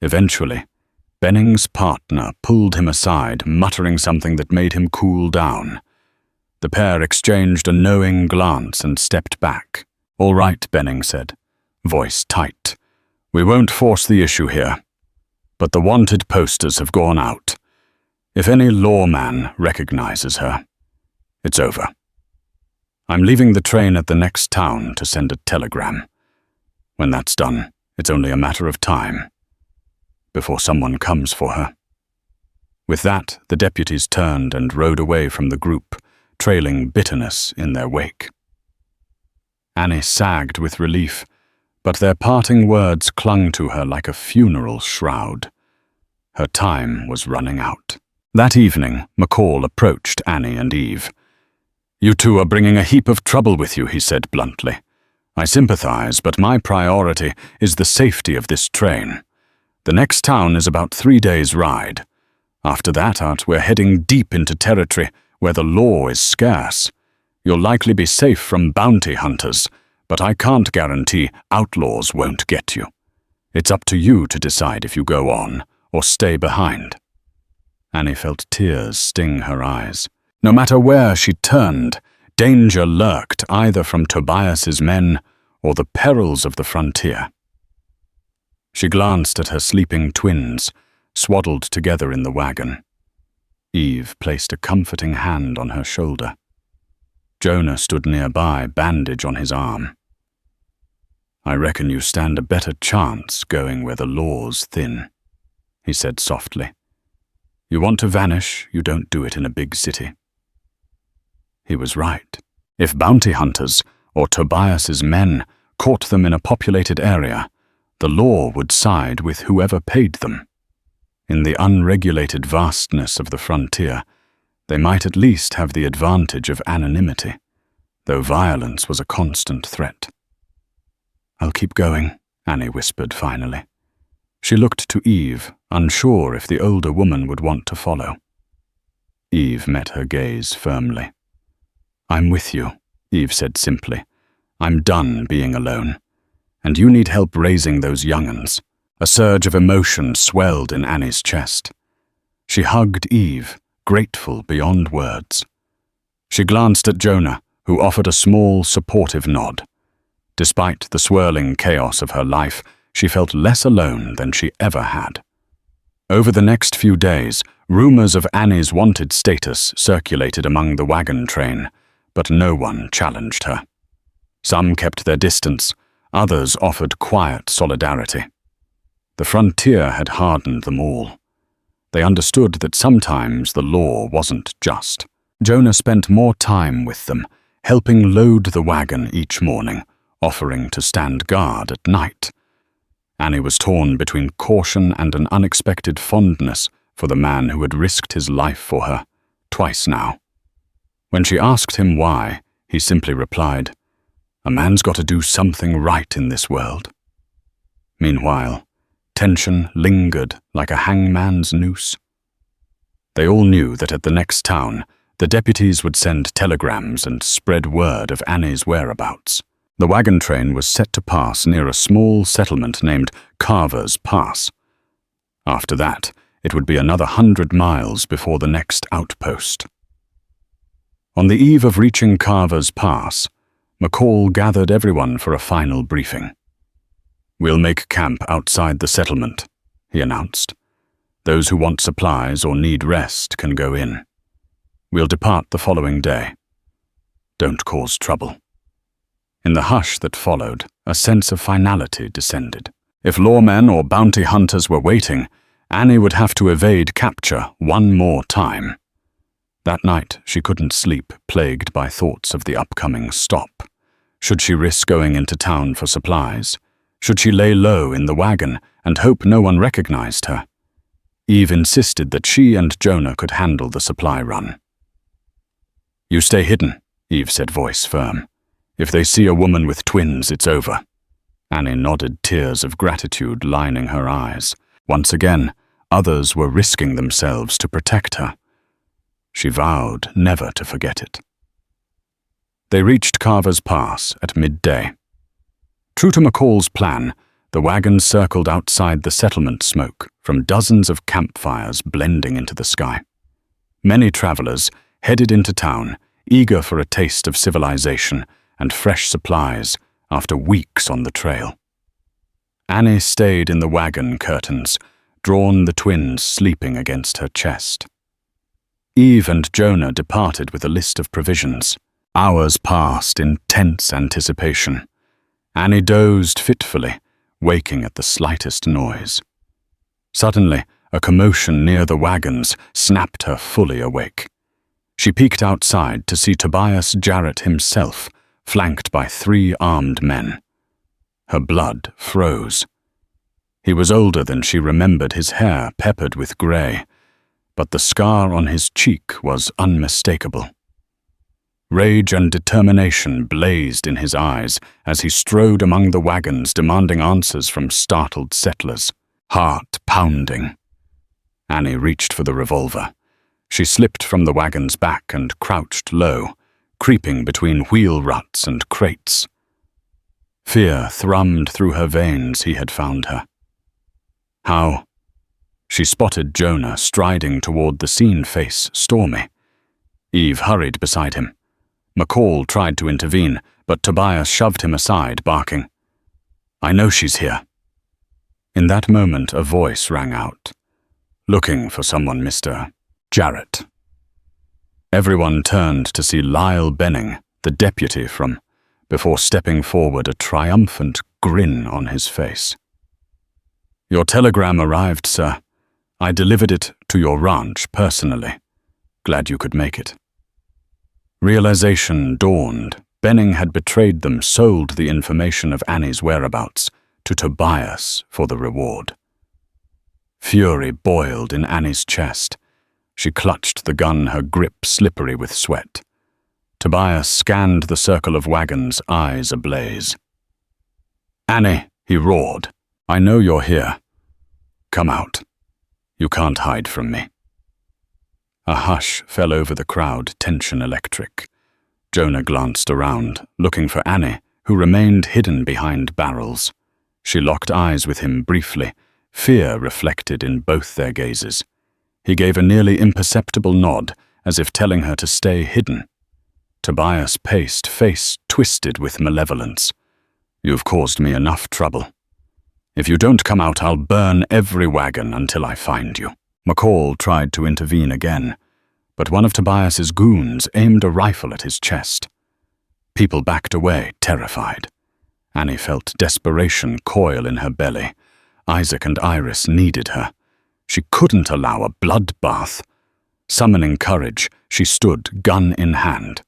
S1: Eventually, Benning's partner pulled him aside, muttering something that made him cool down. The pair exchanged a knowing glance and stepped back. "All right," Benning said, voice tight. "We won't force the issue here. But the wanted posters have gone out. If any lawman recognizes her, it's over. I'm leaving the train at the next town to send a telegram. When that's done, it's only a matter of time before someone comes for her." With that, the deputies turned and rode away from the group, trailing bitterness in their wake. Annie sagged with relief, but their parting words clung to her like a funeral shroud. Her time was running out. That evening, McCall approached Annie and Eve. "You two are bringing a heap of trouble with you," he said bluntly. "I sympathize, but my priority is the safety of this train. The next town is about 3 days' ride. After that, we're heading deep into territory where the law is scarce. You'll likely be safe from bounty hunters, but I can't guarantee outlaws won't get you. It's up to you to decide if you go on or stay behind." Annie felt tears sting her eyes. No matter where she turned, danger lurked either from Tobias's men or the perils of the frontier. She glanced at her sleeping twins, swaddled together in the wagon. Eve placed a comforting hand on her shoulder. Jonah stood nearby, bandage on his arm. "I reckon you stand a better chance going where the law's thin," he said softly. "You want to vanish, you don't do it in a big city." He was right. If bounty hunters or Tobias's men caught them in a populated area, the law would side with whoever paid them. In the unregulated vastness of the frontier, they might at least have the advantage of anonymity, though violence was a constant threat. "I'll keep going," Annie whispered finally. She looked to Eve, unsure if the older woman would want to follow. Eve met her gaze firmly. "I'm with you," Eve said simply. "I'm done being alone, and you need help raising those young'uns." A surge of emotion swelled in Annie's chest. She hugged Eve, grateful beyond words. She glanced at Jonah, who offered a small, supportive nod. Despite the swirling chaos of her life, she felt less alone than she ever had. Over the next few days, Rumors of Annie's wanted status circulated among the wagon train, but no one challenged her. Some kept their distance, others offered quiet solidarity. The frontier had hardened them all. They understood that sometimes the law wasn't just. Jonah spent more time with them, helping load the wagon each morning, offering to stand guard at night. Annie was torn between caution and an unexpected fondness for the man who had risked his life for her, twice now. When she asked him why, he simply replied, "A man's got to do something right in this world." Meanwhile, tension lingered like a hangman's noose. They all knew that at the next town, the deputies would send telegrams and spread word of Annie's whereabouts. The wagon train was set to pass near a small settlement named Carver's Pass. After that, it would be another 100 miles before the next outpost. On the eve of reaching Carver's Pass, McCall gathered everyone for a final briefing. "We'll make camp outside the settlement," he announced. "Those who want supplies or need rest can go in. We'll depart the following day. Don't cause trouble." In the hush that followed, a sense of finality descended. If lawmen or bounty hunters were waiting, Annie would have to evade capture one more time. That night, she couldn't sleep, plagued by thoughts of the upcoming stop. Should she risk going into town for supplies? Should she lay low in the wagon and hope no one recognized her? Eve insisted that she and Jonah could handle the supply run. "You stay hidden," Eve said, voice firm. "If they see a woman with twins, it's over." Annie nodded, tears of gratitude lining her eyes. Once again, others were risking themselves to protect her. She vowed never to forget it. They reached Carver's Pass at midday. True to McCall's plan, the wagon circled outside the settlement, smoke from dozens of campfires blending into the sky. Many travelers headed into town, eager for a taste of civilization and fresh supplies after weeks on the trail. Annie stayed in the wagon curtains, drawn the twins sleeping against her chest. Eve and Jonah departed with a list of provisions. Hours passed in tense anticipation. Annie dozed fitfully, waking at the slightest noise. Suddenly, a commotion near the wagons snapped her fully awake. She peeked outside to see Tobias Jarrett himself, flanked by 3 armed men. Her blood froze. He was older than she remembered, his hair peppered with grey, but the scar on his cheek was unmistakable. Rage and determination blazed in his eyes as he strode among the wagons demanding answers from startled settlers, heart pounding. Annie reached for the revolver. She slipped from the wagon's back and crouched low, creeping between wheel ruts and crates. Fear thrummed through her veins. He had found her. How? She spotted Jonah striding toward the scene, face stormy. Eve hurried beside him. McCall tried to intervene, but Tobias shoved him aside, barking, "I know she's here." In that moment, a voice rang out. "Looking for someone, Mr. Jarrett." Everyone turned to see Lyle Benning, the deputy before stepping forward, a triumphant grin on his face. "Your telegram arrived, sir. I delivered it to your ranch personally. Glad you could make it." Realization dawned. Benning had betrayed them, sold the information of Annie's whereabouts to Tobias for the reward. Fury boiled in Annie's chest. She clutched the gun, her grip slippery with sweat. Tobias scanned the circle of wagons, eyes ablaze. "Annie," he roared, "I know you're here. Come out. You can't hide from me." A hush fell over the crowd, tension electric. Jonah glanced around, looking for Annie, who remained hidden behind barrels. She locked eyes with him briefly, fear reflected in both their gazes. He gave a nearly imperceptible nod, as if telling her to stay hidden. Tobias paced, face twisted with malevolence. "You've caused me enough trouble. If you don't come out, I'll burn every wagon until I find you." McCall tried to intervene again, but one of Tobias's goons aimed a rifle at his chest. People backed away, terrified. Annie felt desperation coil in her belly. Isaac and Iris needed her. She couldn't allow a bloodbath. Summoning courage, she stood, gun in hand.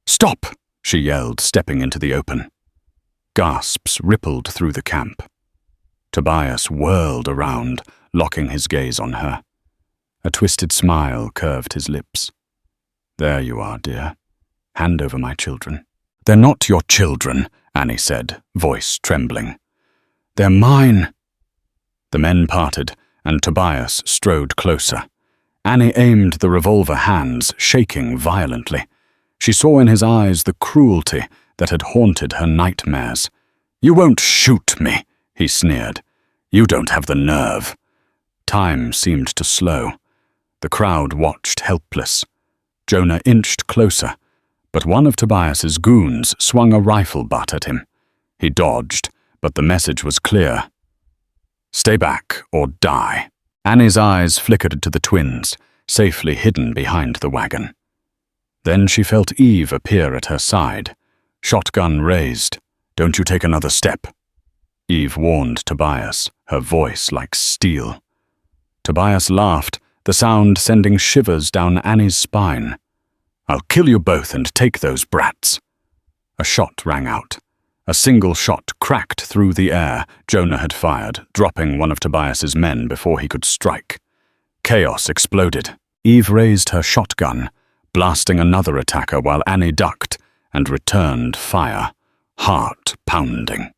S1: "Stop!" she yelled, stepping into the open. Gasps rippled through the camp. Tobias whirled around, locking his gaze on her. A twisted smile curved his lips. "There you are, dear. Hand over my children." "They're not your children," Annie said, voice trembling. "They're mine." The men parted, and Tobias strode closer. Annie aimed the revolver hands, shaking violently. She saw in his eyes the cruelty that had haunted her nightmares. "You won't shoot me," he sneered. "You don't have the nerve." Time seemed to slow. The crowd watched helpless. Jonah inched closer, but one of Tobias's goons swung a rifle butt at him. He dodged, but the message was clear. "Stay back or die." Annie's eyes flickered to the twins, safely hidden behind the wagon. Then she felt Eve appear at her side, shotgun raised. "Don't you take another step." Eve warned Tobias, her voice like steel. Tobias laughed, the sound sending shivers down Annie's spine. "I'll kill you both and take those brats." A shot rang out. A single shot cracked through the air Jonah had fired, dropping one of Tobias's men before he could strike. Chaos exploded. Eve raised her shotgun, blasting another attacker while Annie ducked and returned fire, heart pounding.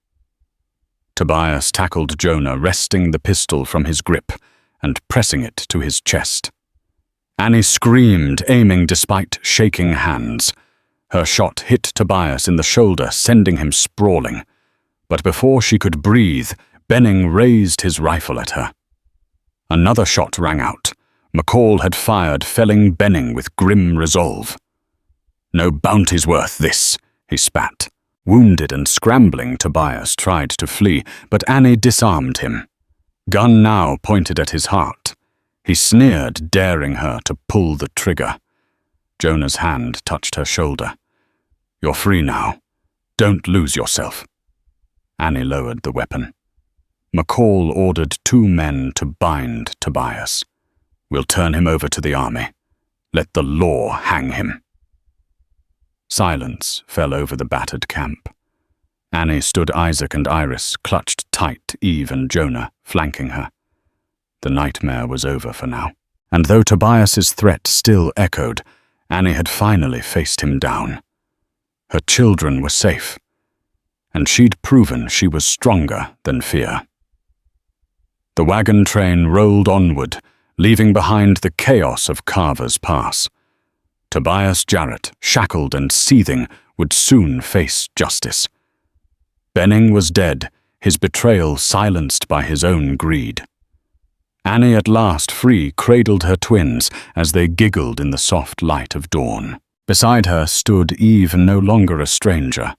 S1: Tobias tackled Jonah, wresting the pistol from his grip and pressing it to his chest. Annie screamed, aiming despite shaking hands. Her shot hit Tobias in the shoulder, sending him sprawling. But before she could breathe, Benning raised his rifle at her. Another shot rang out. McCall had fired, felling Benning with grim resolve. "No bounty's worth this," he spat. Wounded and scrambling, Tobias tried to flee, but Annie disarmed him. Gun now pointed at his heart. He sneered, daring her to pull the trigger. Jonah's hand touched her shoulder. "You're free now. Don't lose yourself." Annie lowered the weapon. McCall ordered 2 men to bind Tobias. "We'll turn him over to the army. Let the law hang him." Silence fell over the battered camp. Annie stood Isaac and Iris, clutched tight Eve and Jonah, flanking her. The nightmare was over for now. And though Tobias's threat still echoed, Annie had finally faced him down. Her children were safe, and she'd proven she was stronger than fear. The wagon train rolled onward, leaving behind the chaos of Carver's Pass. Tobias Jarrett, shackled and seething, would soon face justice. Benning was dead, his betrayal silenced by his own greed. Annie, at last free, cradled her twins as they giggled in the soft light of dawn. Beside her stood Eve, no longer a stranger,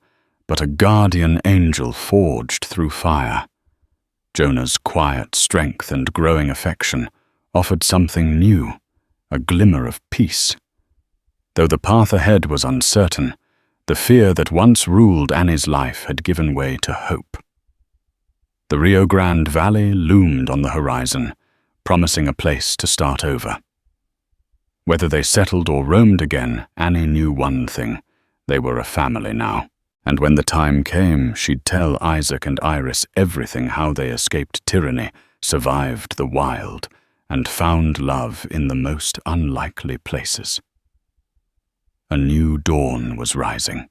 S1: but a guardian angel forged through fire. Jonah's quiet strength and growing affection offered something new, a glimmer of peace. Though the path ahead was uncertain, the fear that once ruled Annie's life had given way to hope. The Rio Grande Valley loomed on the horizon, promising a place to start over. Whether they settled or roamed again, Annie knew one thing: they were a family now. And when the time came, she'd tell Isaac and Iris everything: how they escaped tyranny, survived the wild, and found love in the most unlikely places. A new dawn was rising.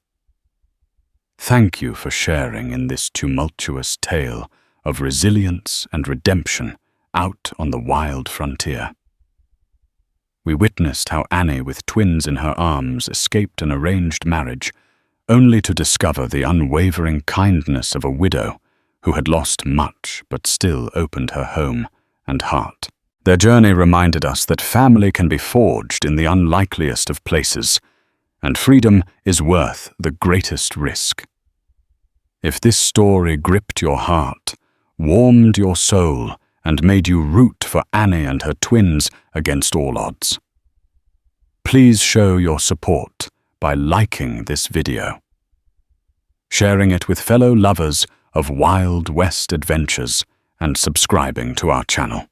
S1: Thank you for sharing in this tumultuous tale of resilience and redemption out on the wild frontier. We witnessed how Annie, with twins in her arms, escaped an arranged marriage, only to discover the unwavering kindness of a widow who had lost much but still opened her home and heart. Their journey reminded us that family can be forged in the unlikeliest of places, and freedom is worth the greatest risk. If this story gripped your heart, warmed your soul, and made you root for Annie and her twins against all odds. Please show your support by liking this video, sharing it with fellow lovers of Wild West adventures, and subscribing to our channel.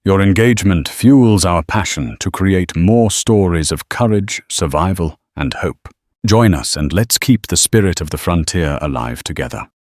S1: Your engagement fuels our passion to create more stories of courage, survival, and hope. Join us and let's keep the spirit of the frontier alive together.